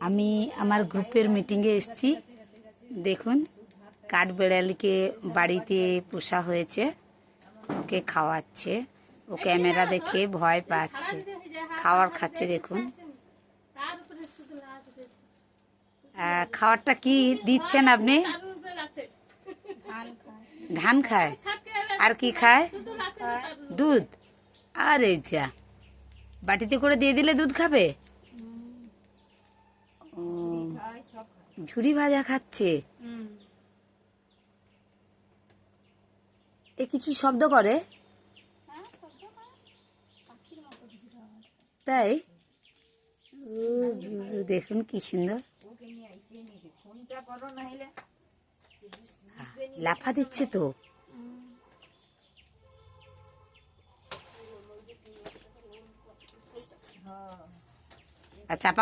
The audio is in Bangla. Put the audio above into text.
আমি আমার গ্রুপের মিটিংয়ে এসেছি। দেখুন, কাঠবেড়ালিকে বাড়িতে পোষা হয়েছে, ওকে খাওয়াচ্ছে। ও ক্যামেরা দেখে ভয় পাচ্ছে, খাবার খাচ্ছে। দেখুন খাবারটা কি দিচ্ছেন আপনি? ধান খায়, আর কি খায়? দুধ। আরে যা, বাটিতে করে দিয়ে দিলে দুধ খাবে? ও, ঝুরি ভাজা খাচ্ছে। এ কিছু শব্দ করে, তাই? দেখুন কি সুন্দর লাফা দিচ্ছে তো। আচ্ছা।